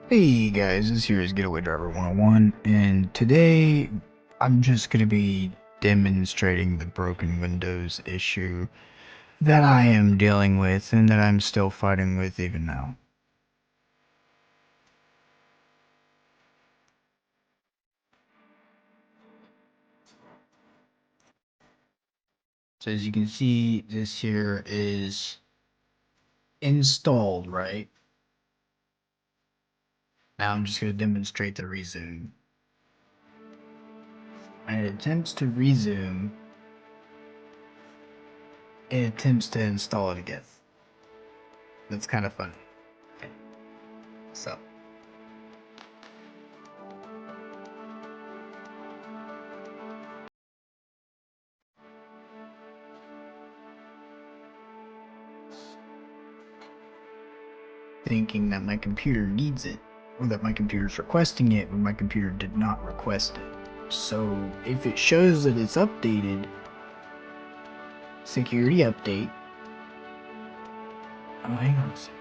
Hey guys, this here is Getaway Driver 101, and today I'm just going to be demonstrating the broken Windows issue that I am dealing with and that I'm still fighting with even now. So as you can see, this here is installed, right? Now I'm just going to demonstrate the resume. When it attempts to resume, it attempts to install it again. That's kind of funny. Okay. So. Thinking that my computer needs it, or that my computer's requesting it when my computer did not request it. So if it shows that it's updated, security update. Oh, hang on a second.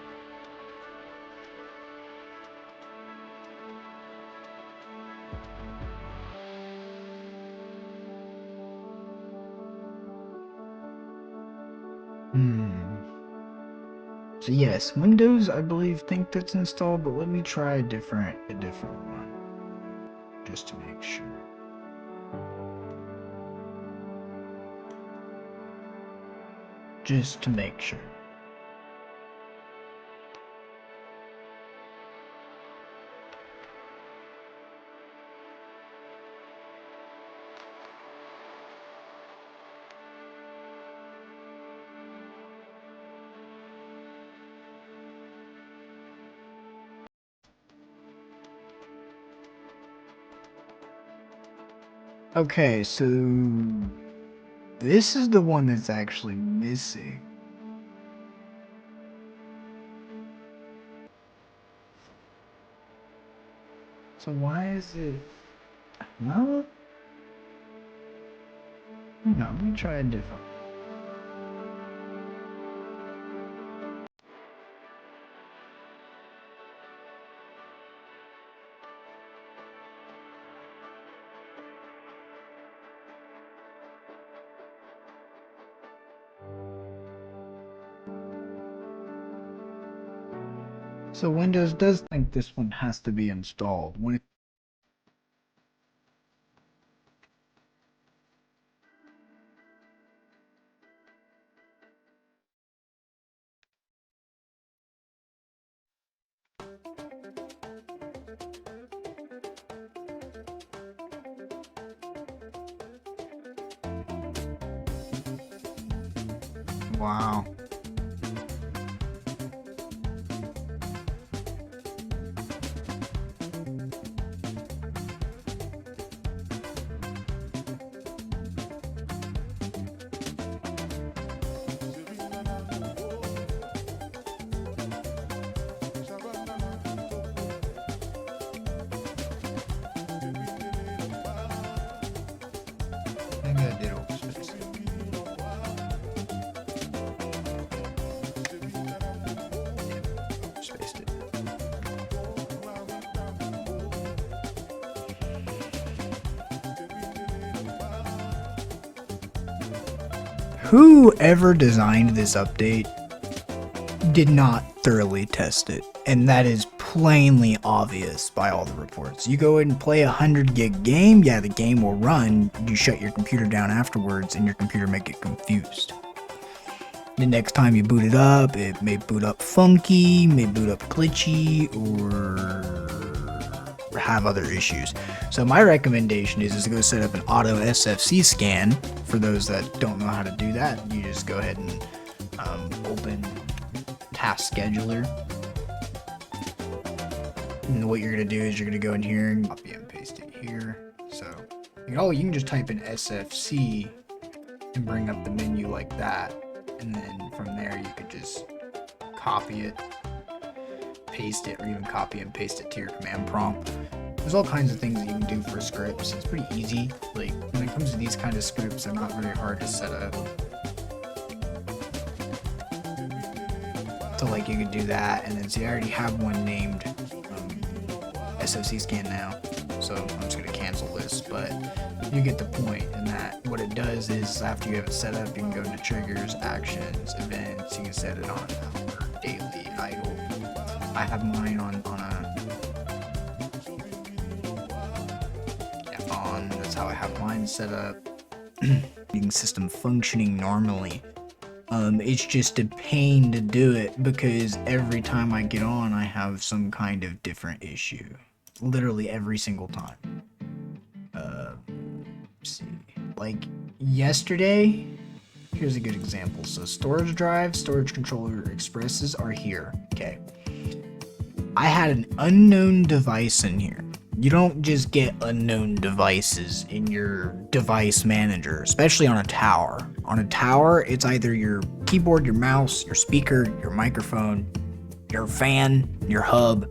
So yes, Windows, I believe, think that's installed, but let me try a different one, just to make sure. Just to make sure. Okay, so this is the one that's actually missing. So why is it? Well, no, let me try a different. So Windows does think this one has to be installed. When it Wow. Maybe I did overspace it. Overspaced it. Whoever designed this update did not thoroughly test it, and that is plainly obvious by all the reports. You go and play a 100 gig game, yeah, the game will run, you shut your computer down afterwards and your computer may get confused. The next time you boot it up, it may boot up funky, may boot up glitchy, or have other issues. So my recommendation is to go set up an auto SFC scan. For those that don't know how to do that, you just go ahead and open Task Scheduler. And what you're going to do is you're going to go in here and copy and paste it here. So, you can just type in SFC and bring up the menu like that. And then from there you could just copy it, paste it, or even copy and paste it to your command prompt. There's all kinds of things that you can do for scripts. It's pretty easy. Like, when it comes to these kind of scripts, they're not very hard to set up. So like you could do that, and then see I already have one named SFC scan now, so I'm just gonna cancel this, but you get the point in that what it does is after you have it set up, you can go into triggers, actions, events, you can set it on daily, idle. I have mine on that's how I have mine set up. System functioning normally. It's just a pain to do it because every time I get on, I have some kind of different issue. Literally every single time. Let's see. Like yesterday, here's a good example. So storage drive, storage controller expresses are here. Okay. I had an unknown device in here. You don't just get unknown devices in your device manager, especially on a tower. On a tower, it's either your keyboard, your mouse, your speaker, your microphone, your fan, your hub.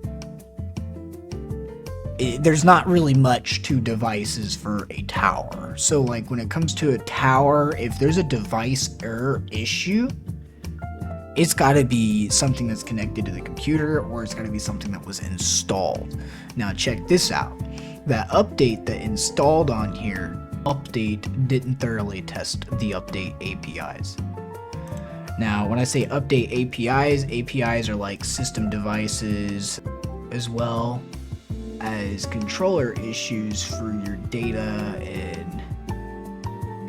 There's not really much to devices for a tower. So like when it comes to a tower, if there's a device error issue, it's got to be something that's connected to the computer, or it's got to be something that was installed. Now check this out. That update that installed on here, update didn't thoroughly test the update APIs. Now when I say update APIs are like system devices as well as controller issues for your data and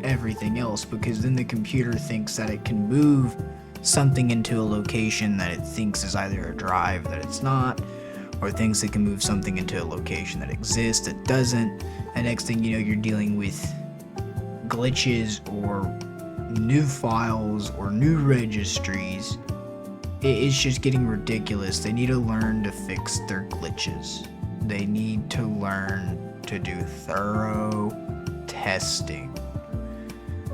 everything else, because then the computer thinks that it can move something into a location that it thinks is either a drive that it's not, or thinks it can move something into a location that exists that doesn't, and next thing you know you're dealing with glitches or new files or new registries. It's just getting ridiculous. They need to learn to fix their glitches. They need to learn to do thorough testing.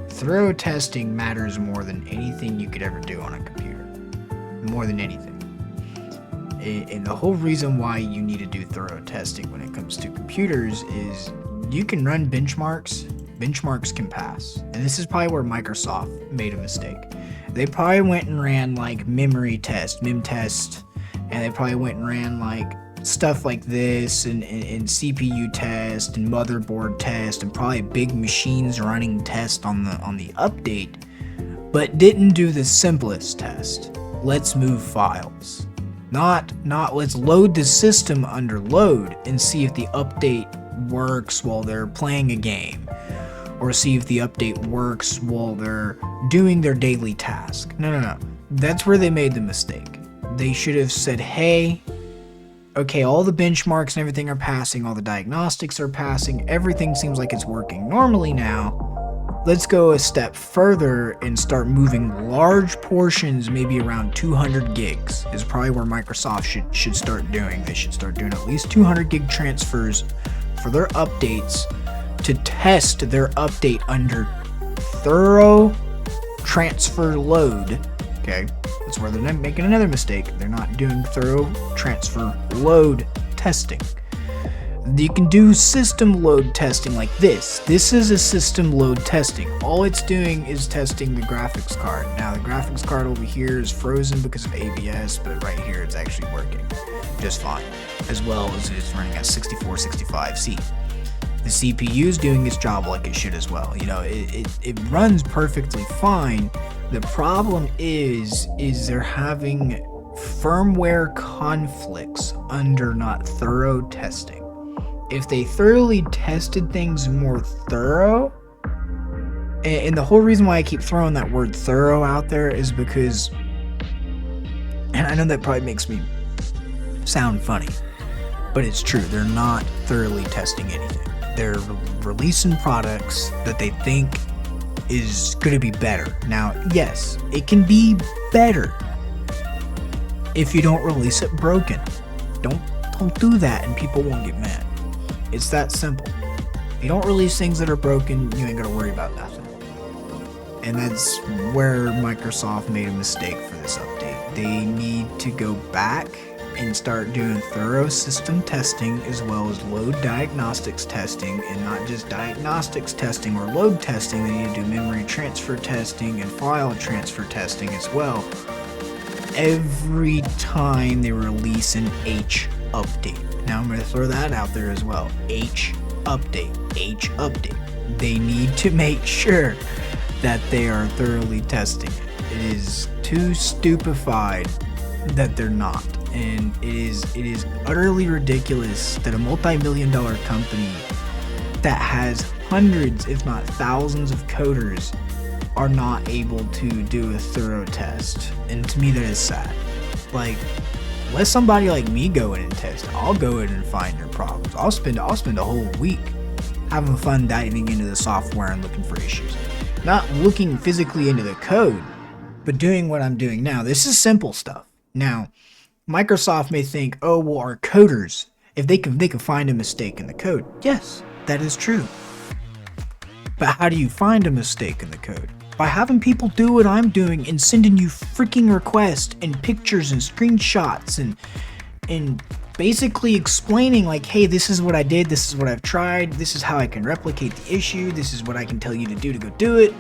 Thorough testing matters more than anything you could ever do on a computer. More than anything. And the whole reason why you need to do thorough testing when it comes to computers is you can run benchmarks. Benchmarks can pass. And this is probably where Microsoft made a mistake. They probably went and ran like memory test, mem test, and they probably went and ran like stuff like this and CPU test and motherboard test and probably big machines running test on the update, but didn't do the simplest test. Let's move files. Not let's load the system under load and see if the update works while they're playing a game, or see if the update works while they're doing their daily task. No. That's where they made the mistake. They should have said, hey, okay, all the benchmarks and everything are passing, all the diagnostics are passing, everything seems like it's working normally now. Let's go a step further and start moving large portions, maybe around 200 gigs is probably where Microsoft should start doing. They should start doing at least 200 gig transfers for their updates to test their update under thorough transfer load. Okay, that's where they're making another mistake. They're not doing thorough transfer load testing. You can do system load testing like this. This is a system load testing. All it's doing is testing the graphics card. Now the graphics card over here is frozen because of ABS, but right here it's actually working just fine, as well as it's running at 6465C. The CPU is doing its job like it should as well. You know, it runs perfectly fine. The problem is they're having firmware conflicts under not thorough testing. If they thoroughly tested things more thorough, and the whole reason why I keep throwing that word thorough out there is because, and I know that probably makes me sound funny, but it's true, they're not thoroughly testing anything. They're releasing products that they think is going to be better. Now, yes, it can be better if you don't release it broken. Don't do that and people won't get mad. It's that simple. If you don't release things that are broken, you ain't got to worry about nothing. And that's where Microsoft made a mistake for this update. They need to go back and start doing thorough system testing as well as load diagnostics testing, and not just diagnostics testing or load testing. They need to do memory transfer testing and file transfer testing as well every time they release an update. Now I'm going to throw that out there as well. H update. They need to make sure that they are thoroughly testing it. It is too stupefied that they're not. And it is utterly ridiculous that a multi-million-dollar company that has hundreds, if not thousands of coders are not able to do a thorough test. And to me, that is sad. Like, let somebody like me go in and test. I'll go in and find your problems. I'll spend a whole week having fun diving into the software and looking for issues. Not looking physically into the code, but doing what I'm doing now. This is simple stuff. Now, Microsoft may think, oh, well, our coders, if they can find a mistake in the code. Yes, that is true. But how do you find a mistake in the code? By having people do what I'm doing and sending you freaking requests and pictures and screenshots and basically explaining like, hey, this is what I did, this is what I've tried, this is how I can replicate the issue, this is what I can tell you to go do it.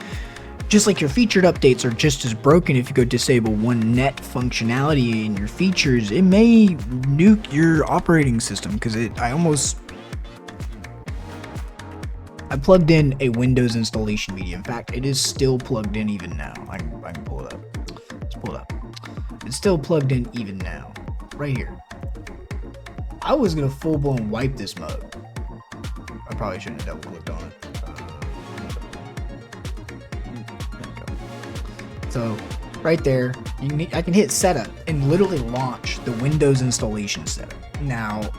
Just like your featured updates are just as broken if you go disable one net functionality in your features, it may nuke your operating system because I plugged in a Windows installation media. In fact, it is still plugged in even now. I can pull it up. Let's pull it up. It's still plugged in even now. Right here. I was going to full-blown wipe this mug. I probably shouldn't have double-clicked on it. So, right there, I can hit setup and literally launch the Windows installation setup. Now,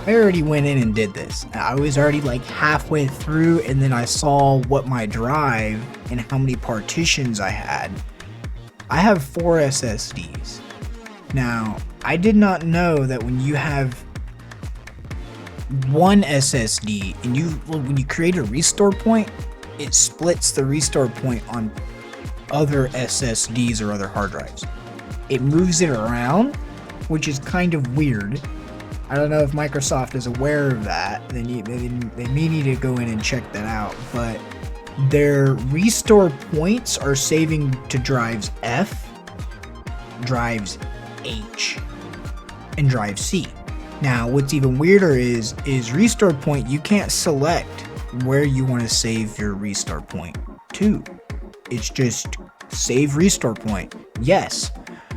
I already went in and did this. I was already like halfway through, and then I saw what my drive and how many partitions I had. I have 4 SSDs. Now, I did not know that when you have one SSD and when you create a restore point, it splits the restore point on other SSDs or other hard drives. It moves it around, which is kind of weird. I don't know if Microsoft is aware of that. They may need to go in and check that out. But their restore points are saving to drives F, drives H, and drive C. Now, what's even weirder is restore point, you can't select where you want to save your restore point to. It's just save restore point. Yes.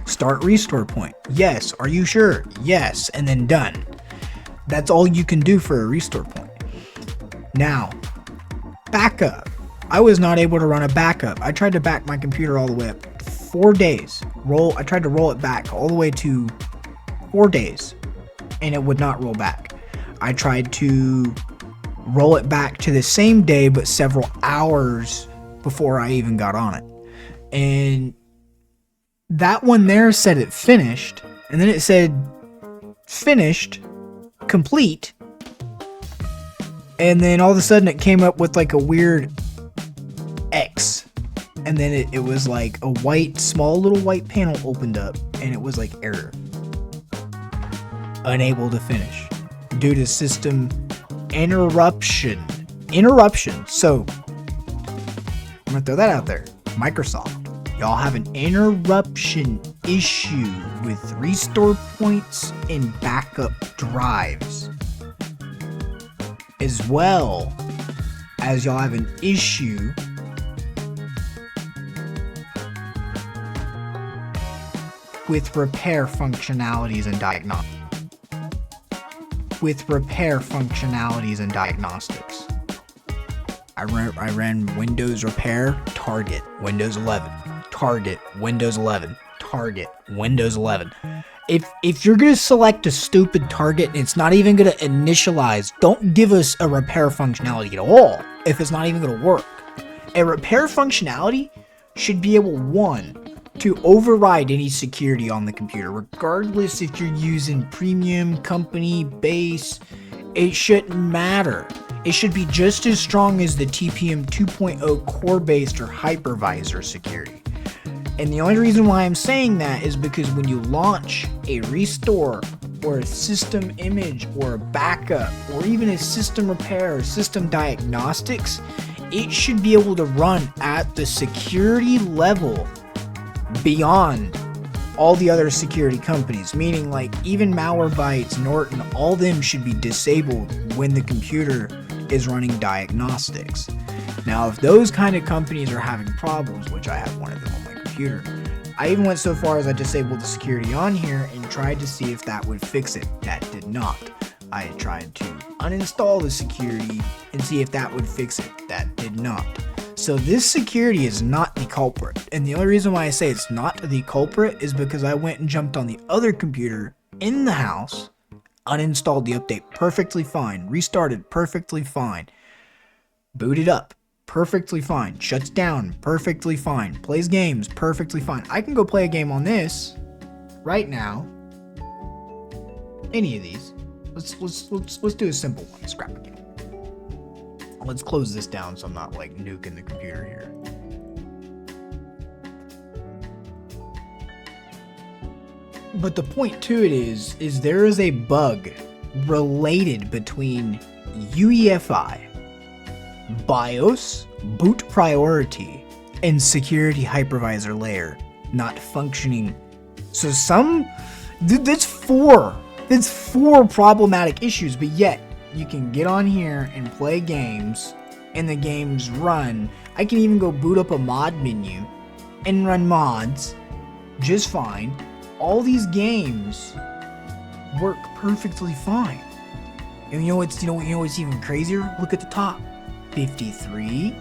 Start restore point. Yes. Are you sure? Yes. And then done. That's all you can do for a restore point. Now, backup. I was not able to run a backup. I tried to back my computer all the way up 4 days. I tried to roll it back all the way to 4 days, and it would not roll back. I tried to roll it back to the same day, but several hours before I even got on it. And that one there said it finished, and then it said finished, complete, and then all of a sudden it came up with like a weird X, and then it was like a small little white panel opened up, and it was like error, unable to finish due to system interruption. So I'm gonna throw that out there. Microsoft, y'all have an interruption issue with restore points and backup drives, as well as y'all have an issue with repair functionalities and diagnostics. I ran Windows repair, target, Windows 11, target, Windows 11, target, Windows 11. If you're going to select a stupid target and it's not even going to initialize, don't give us a repair functionality at all if it's not even going to work. A repair functionality should be able, one, to override any security on the computer, regardless if you're using premium, company, base. It shouldn't matter. It should be just as strong as the TPM 2.0 core-based or hypervisor security. And the only reason why I'm saying that is because when you launch a restore or a system image or a backup or even a system repair or system diagnostics, it should be able to run at the security level beyond all the other security companies, meaning like even Malwarebytes, Norton, all them should be disabled when the computer is running diagnostics. Now, if those kind of companies are having problems, which I have one of them on my computer, I even went so far as I disabled the security on here and tried to see if that would fix it. That did not. I tried to uninstall the security and see if that would fix it. That did not. So this security is not the culprit. And the only reason why I say it's not the culprit is because I went and jumped on the other computer in the house, uninstalled the update perfectly fine, restarted perfectly fine, booted up perfectly fine, shuts down perfectly fine, plays games perfectly fine. I can go play a game on this right now. Any of these. Let's do a simple one. Scrap a game. Let's close this down so I'm not like nuking the computer here. But the point to it is there is a bug related between UEFI, BIOS, boot priority, and security hypervisor layer not functioning. So that's four problematic issues, but yet you can get on here and play games and the games run. I can even go boot up a mod menu and run mods just fine. All these games work perfectly fine. And you know what's even crazier? Look at the top. 53,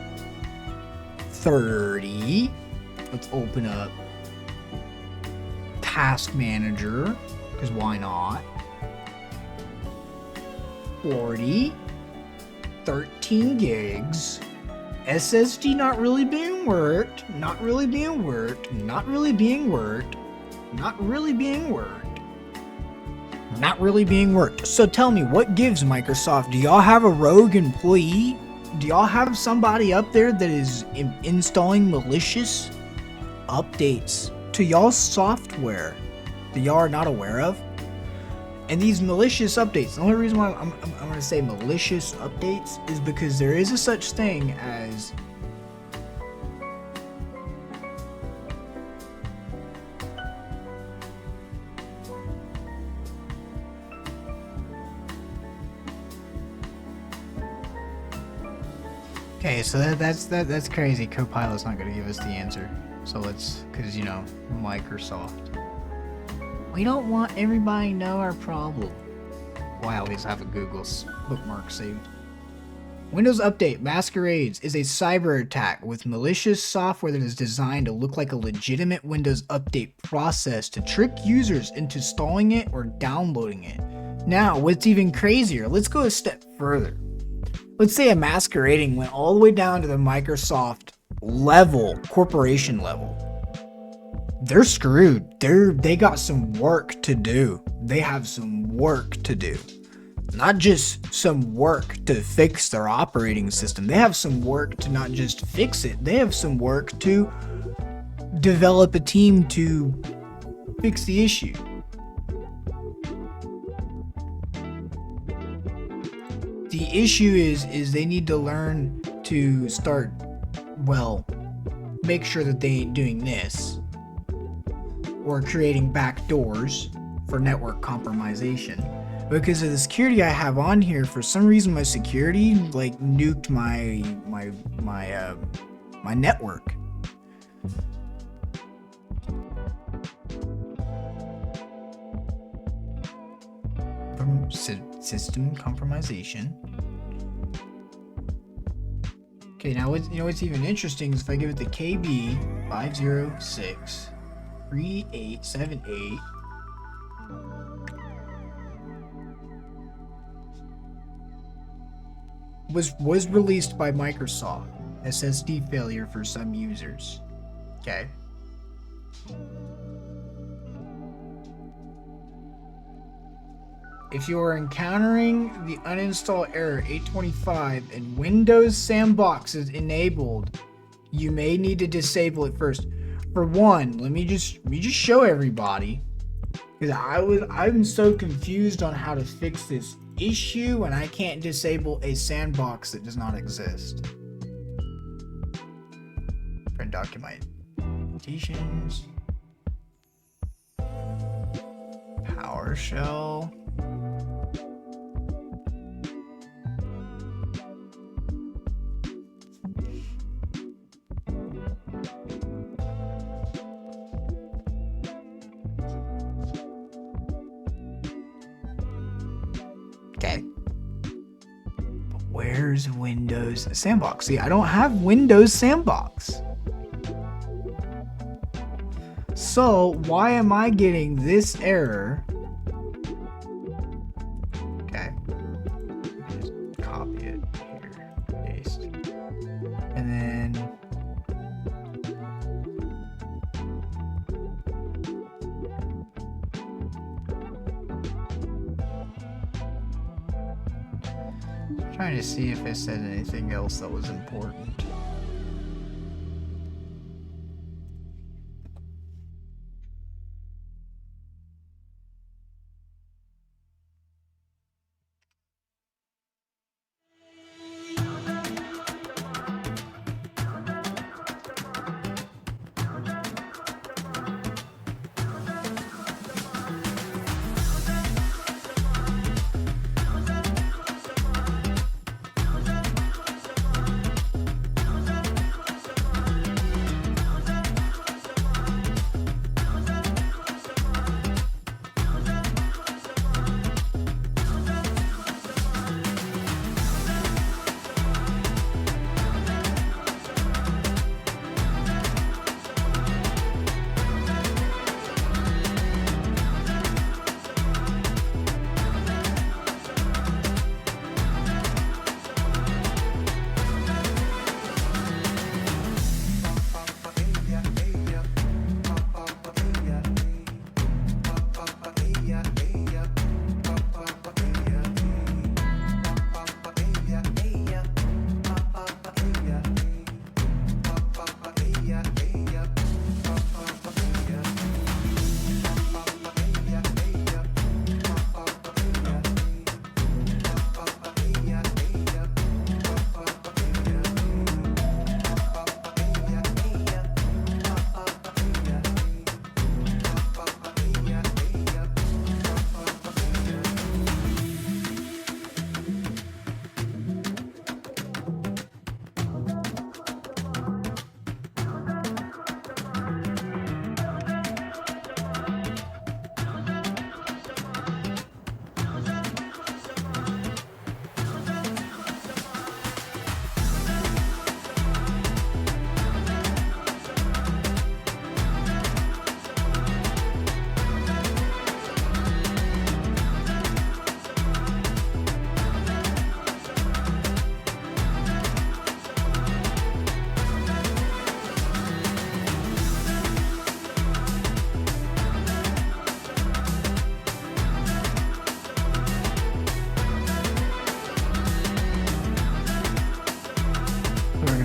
30. Let's open up Task Manager, because why not? 40, 13 gigs, SSD not really being worked, not really being worked, not really being worked, not really being worked, not really being worked. So tell me, what gives, Microsoft? Do y'all have a rogue employee? Do y'all have somebody up there that is installing malicious updates to y'all's software that y'all are not aware of? And these malicious updates, the only reason why I'm going to say malicious updates is because there is a such thing as okay, so that's crazy. Copilot's not going to give us the answer. So let's, because Microsoft. We don't want everybody to know our problem. Well, I always have a Google bookmark saved. Windows Update Masquerades is a cyber attack with malicious software that is designed to look like a legitimate Windows Update process to trick users into installing it or downloading it. Now, what's even crazier, let's go a step further. Let's say a masquerading went all the way down to the Microsoft level, corporation level. They're screwed. They got some work to do. They have some work to do. Not just some work to fix their operating system. They have some work to not just fix it. They have some work to develop a team to fix the issue. The issue is they need to learn to start, well, make sure that they ain't doing this. Or creating backdoors for network compromisation. Because of the security I have on here, for some reason my security like nuked my network. System compromisation. Okay, now what's even interesting is if I give it the KB5063878. Was released by Microsoft. SSD failure for some users. Okay. If you are encountering the uninstall error 825 and Windows Sandbox is enabled, you may need to disable it first. For one, let me just show everybody, because I'm so confused on how to fix this issue and I can't disable a sandbox that does not exist. Print documentations. PowerShell. Okay. But where's Windows Sandbox? See, I don't have Windows Sandbox. So why am I getting this error? Okay. Just copy it here. Paste. And then trying to see if it said anything else that was important.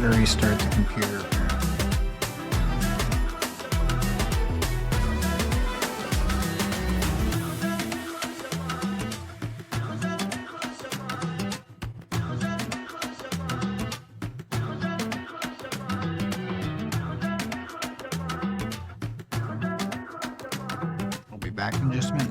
Restart the computer. I'll be back in just a minute.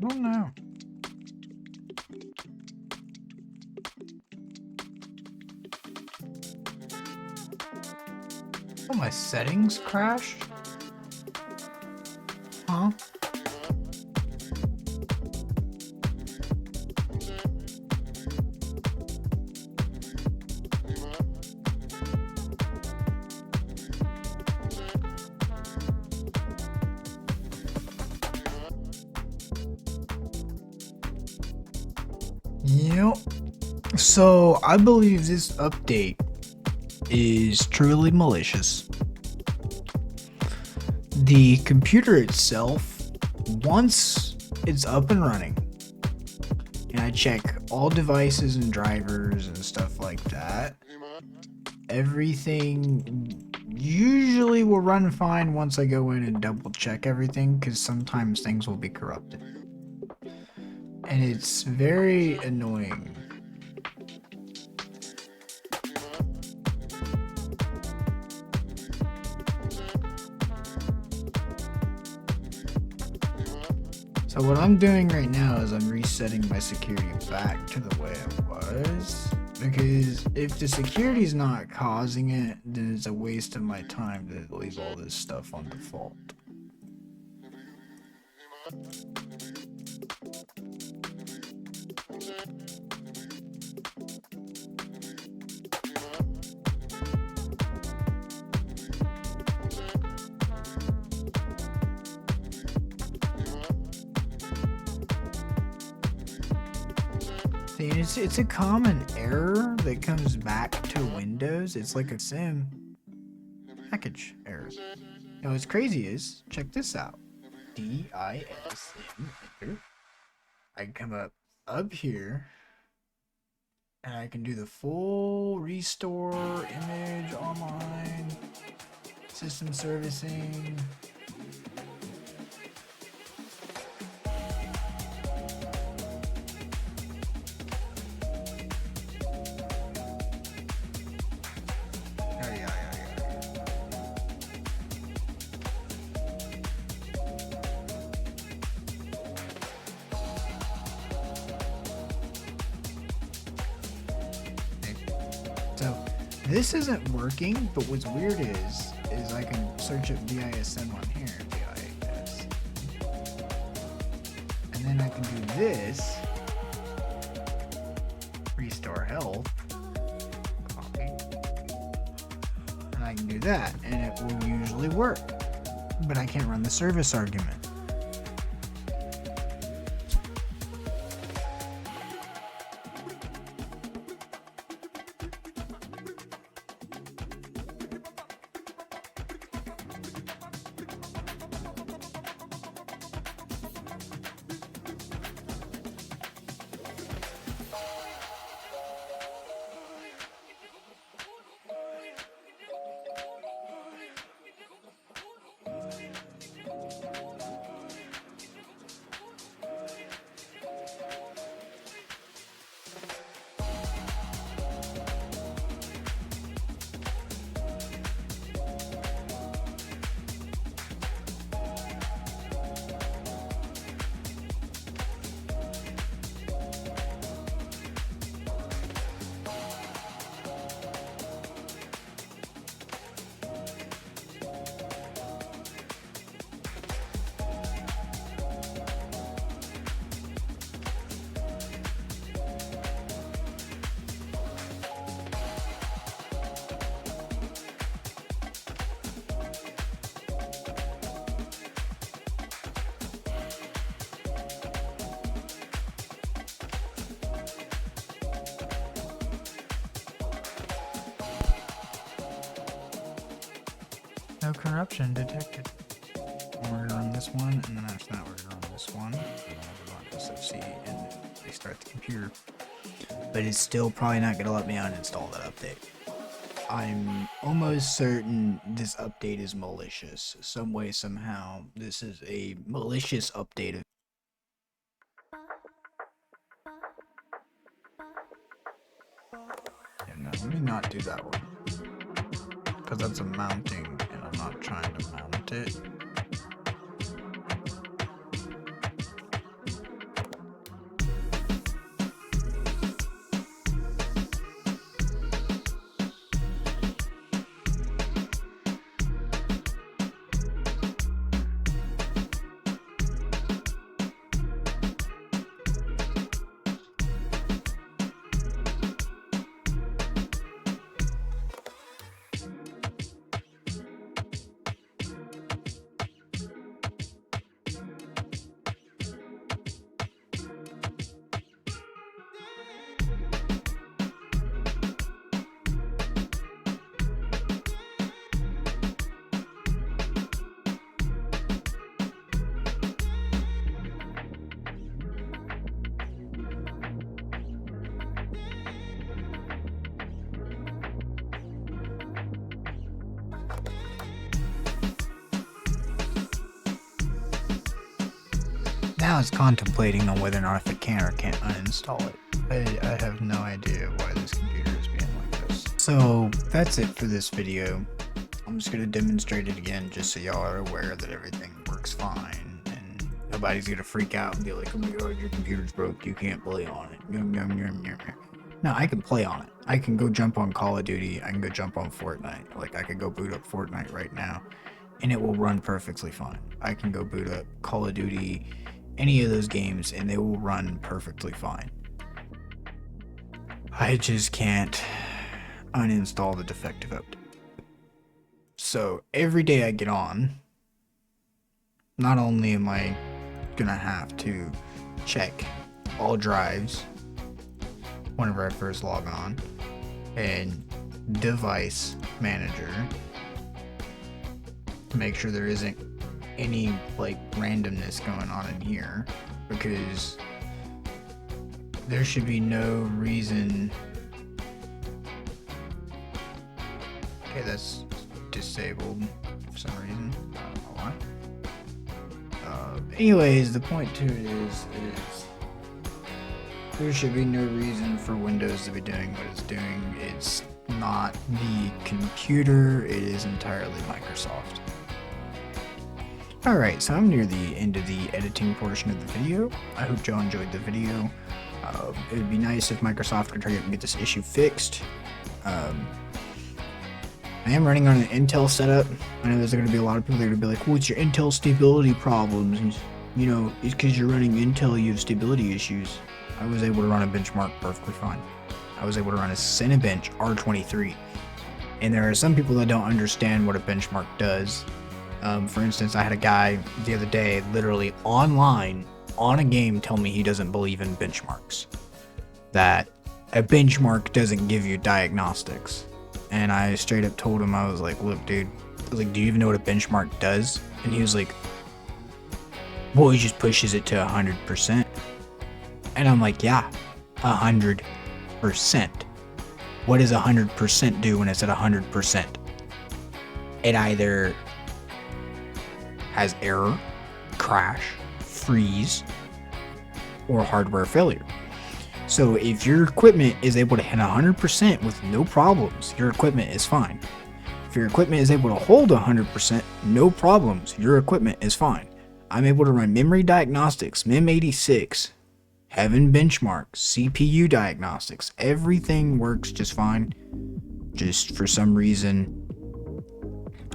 don't know. Oh, my settings crashed? Huh? Yep. So I believe this update is truly malicious. The computer itself, once it's up and running, and I check all devices and drivers and stuff like that, everything usually will run fine once I go in and double check everything, because sometimes things will be corrupted. And it's very annoying. So what I'm doing right now is I'm resetting my security back to the way it was, because if the security is not causing it, then it's a waste of my time to leave all this stuff on default. It's a common error that comes back to Windows. It's like a sim package error. Now what's crazy is, check this out. DISM enter. I can come up here and I can do the full restore image online system servicing. So this isn't working, but what's weird is I can search up DISM on here, DIS, and then I can do this, restore health, copy, and I can do that, and it will usually work, but I can't run the service argument. No corruption detected. We're gonna run this one, and then after that we're gonna run this one, and then we're going to SFC and restart the computer. But it's still probably not gonna let me uninstall that update. I'm almost certain this update is malicious. Some way, somehow, this is a malicious update. Yeah, no, let me not do that one, because that's a mounting, and I'm not trying to mount it. now it's contemplating on whether or not if it can or can't uninstall it. I have no idea why this computer is being like this. So that's it for this video. I'm just going to demonstrate it again just so y'all are aware that everything works fine and nobody's going to freak out and be like, oh my god, your computer's broke, you can't play on it. No, I can play on it. I can go jump on Call of Duty, I can go jump on Fortnite. Like, I could go boot up Fortnite right now and it will run perfectly fine. I can go boot up Call of Duty, any of those games, and they will run perfectly fine. I just can't uninstall the defective update. So every day I get on, not only am I gonna have to check all drives whenever I first log on, and device manager to make sure there isn't any like randomness going on in here, because there should be no reason. Okay, that's disabled for some reason. I don't know why. Anyways, the point to it is there should be no reason for Windows to be doing what it's doing. It's not the computer, it is entirely Microsoft. Alright, so I'm near the end of the editing portion of the video. I hope y'all enjoyed the video. It would be nice if Microsoft could hurry up and get this issue fixed. I am running on an Intel setup. I know there's going to be a lot of people that are going to be like, what's your Intel stability problems? And, you know, it's because you're running Intel, you have stability issues. I was able to run a benchmark perfectly fine. I was able to run a Cinebench R23. And there are some people that don't understand what a benchmark does. For instance, I had a guy the other day literally online on a game tell me he doesn't believe in benchmarks. That a benchmark doesn't give you diagnostics. And I straight up told him, I was like, look, dude, I was like, do you even know what a benchmark does? And he was like, well, he just pushes it to 100%. And I'm like, yeah, 100%. What does 100% do when it's at 100%? It either has error, crash, freeze, or hardware failure. So if your equipment is able to hit 100% with no problems, your equipment is fine. If your equipment is able to hold 100%, no problems, your equipment is fine. I'm able to run memory diagnostics, MIM86, Heaven benchmark, CPU diagnostics, everything works just fine. Just for some reason,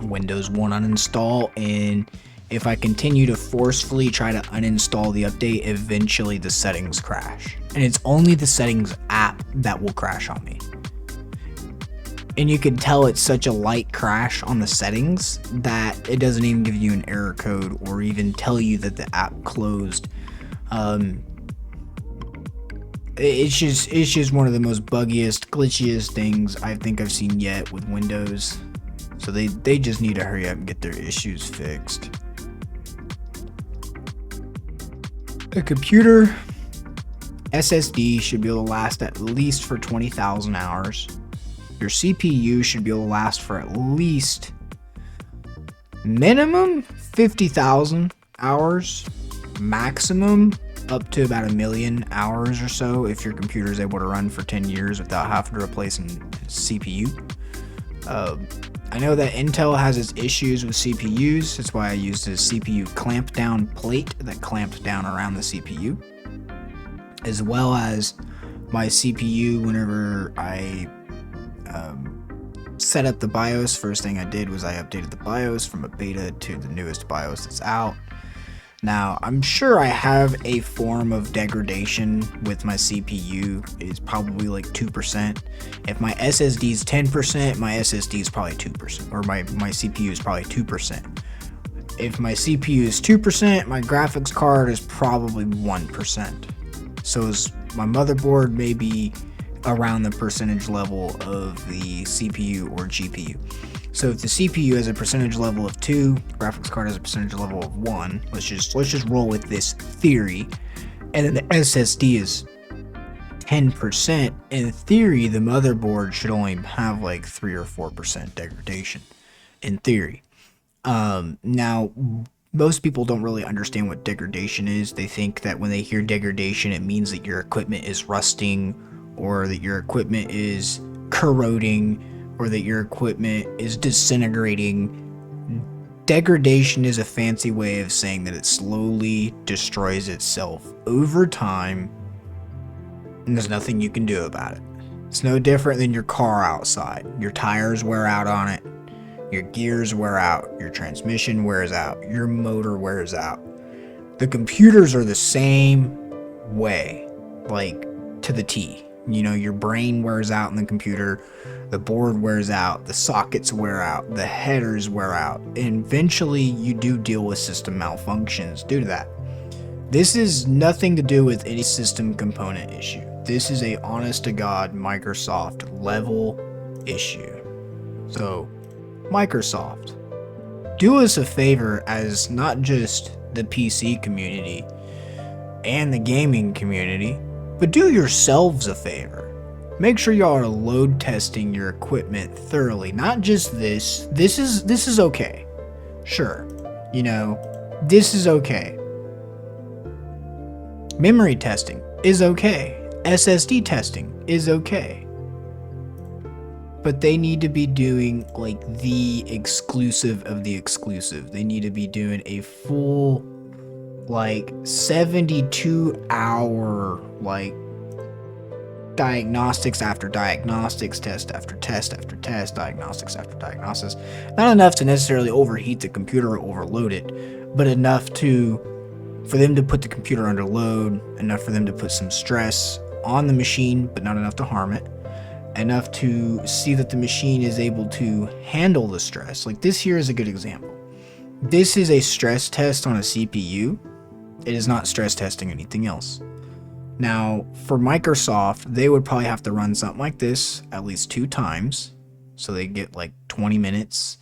Windows won't uninstall, and if I continue to forcefully try to uninstall the update, eventually the settings crash. And it's only the settings app that will crash on me. And you can tell it's such a light crash on the settings that it doesn't even give you an error code or even tell you that the app closed. It's just one of the most buggiest, glitchiest things I think I've seen yet with Windows. So they just need to hurry up and get their issues fixed. A computer SSD should be able to last at least for 20,000 hours. Your CPU should be able to last for at least minimum 50,000 hours, maximum up to about 1,000,000 hours or so if your computer is able to run for 10 years without having to replace a CPU. I know that Intel has its issues with CPUs. That's why I used a CPU clamp down plate that clamped down around the CPU, as well as my CPU. Whenever I set up the BIOS, first thing I did was I updated the BIOS from a beta to the newest BIOS that's out. Now, I'm sure I have a form of degradation with my CPU. It's probably like 2%. If my SSD is 10%, my SSD is probably 2%, or my CPU is probably 2%. If my CPU is 2%, my graphics card is probably 1%. So is my motherboard maybe around the percentage level of the CPU or GPU. So if the CPU has a percentage level of 2, the graphics card has a percentage level of 1, let's just roll with this theory, and then the SSD is 10%, in theory the motherboard should only have like 3 or 4% degradation, in theory. Now, Most people don't really understand what degradation is. They think that when they hear degradation, it means that your equipment is rusting, or that your equipment is corroding, or that your equipment is disintegrating. Degradation is a fancy way of saying that it slowly destroys itself over time, and there's nothing you can do about it. It's no different than your car outside. Your tires wear out on it, your gears wear out, your transmission wears out, your motor wears out. The computers are the same way, like to the T. You know, your brain wears out in the computer, the board wears out, the sockets wear out, the headers wear out, and eventually you do deal with system malfunctions due to that. This is nothing to do with any system component issue. This is a honest to God Microsoft level issue. So, Microsoft, do us a favor as not just the PC community and the gaming community, but do yourselves a favor. Make sure y'all are load testing your equipment thoroughly. Not just this. This is okay. Sure. You know, this is okay. Memory testing is okay. SSD testing is okay. But they need to be doing like the exclusive of the exclusive. They need to be doing a full like 72 hour like diagnostics after diagnostics, test after test after test, diagnostics after diagnosis. Not enough to necessarily overheat the computer or overload it, but enough for them to put the computer under load, enough for them to put some stress on the machine, but not enough to harm it, enough to see that the machine is able to handle the stress. Like this here is a good example. This is a stress test on a CPU. It is not stress testing anything else. Now, for Microsoft, they would probably have to run something like this at least 2 times. So they get like 20 minutes,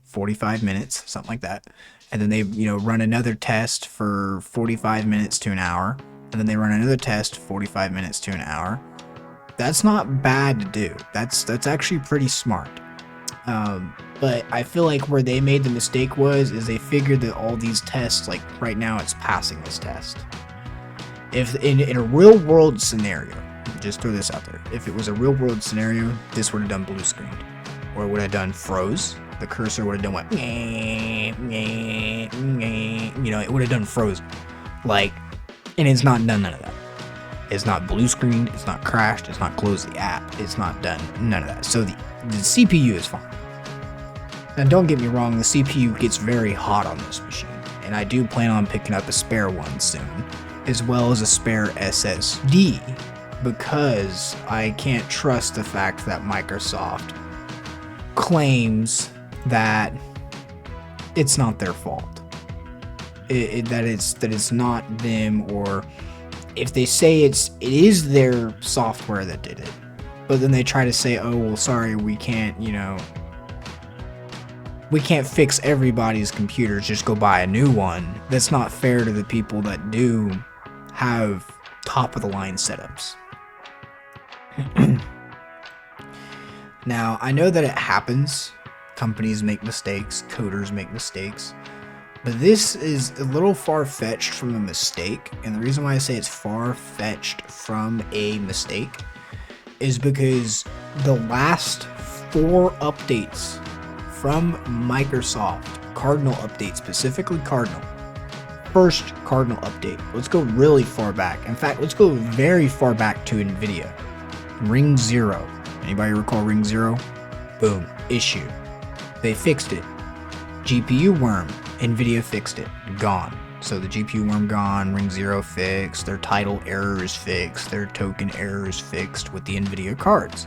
45 minutes, something like that. And then they, run another test for 45 minutes to an hour. And then they run another test 45 minutes to an hour. That's not bad to do. That's actually pretty smart. But I feel like where they made the mistake is they figured that all these tests, like right now it's passing this test. If in a real world scenario, just throw this out there, if it was a real world scenario, this would have done blue screened, or it would have done froze. The cursor would have done what, it would have done frozen, like, and it's not done none of that. It's not blue screened, it's not crashed, it's not closed the app, it's not done none of that. So the CPU is fine. Now don't get me wrong, the CPU gets very hot on this machine, and I do plan on picking up a spare one soon, as well as a spare SSD, because I can't trust the fact that Microsoft claims that it's not their fault. That it's not them, or if they say it is their software that did it, but then they try to say, oh well, sorry, we can't fix everybody's computers, just go buy a new one. That's not fair to the people that do have top of the line setups. Now, I know that it happens. Companies make mistakes, coders make mistakes, but this is a little far-fetched from a mistake. And the reason why I say it's far-fetched from a mistake is because the last 4 updates from Microsoft, Cardinal update, specifically Cardinal, first Cardinal update, let's go really far back. In fact, let's go very far back to NVIDIA. Ring 0. Anybody recall Ring 0? Boom. Issue. They fixed it. GPU worm. NVIDIA fixed it. Gone. So the GPU worm gone, Ring 0 fixed, their title error is fixed, their token error is fixed with the NVIDIA cards.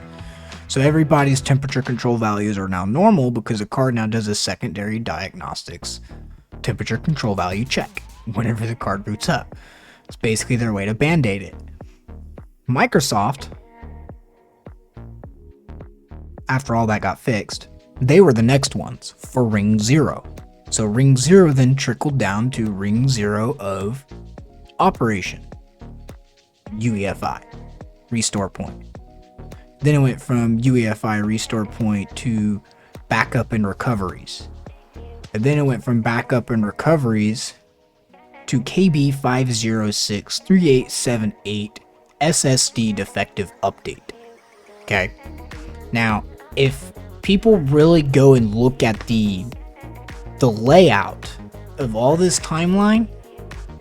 So everybody's temperature control values are now normal because the card now does a secondary diagnostics temperature control value check whenever the card boots up. It's basically their way to band-aid it. Microsoft, after all that got fixed, they were the next ones for Ring 0. So Ring 0 then trickled down to Ring 0 of Operation, UEFI, Restore Point. Then it went from UEFI Restore Point to Backup and Recoveries. And then it went from backup and recoveries to KB5063878 SSD defective update. Okay. Now, if people really go and look at the layout of all this timeline,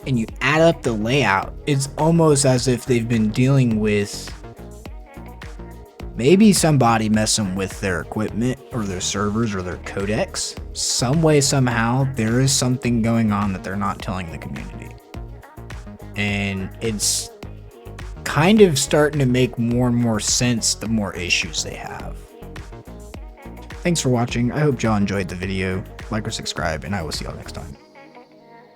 and you add up the layout, it's almost as if they've been dealing with maybe somebody messing with their equipment or their servers or their codecs. Some way, somehow, there is something going on that they're not telling the community. And it's kind of starting to make more and more sense the more issues they have. Thanks for watching. I hope y'all enjoyed the video. Like or subscribe, and I will see y'all next time.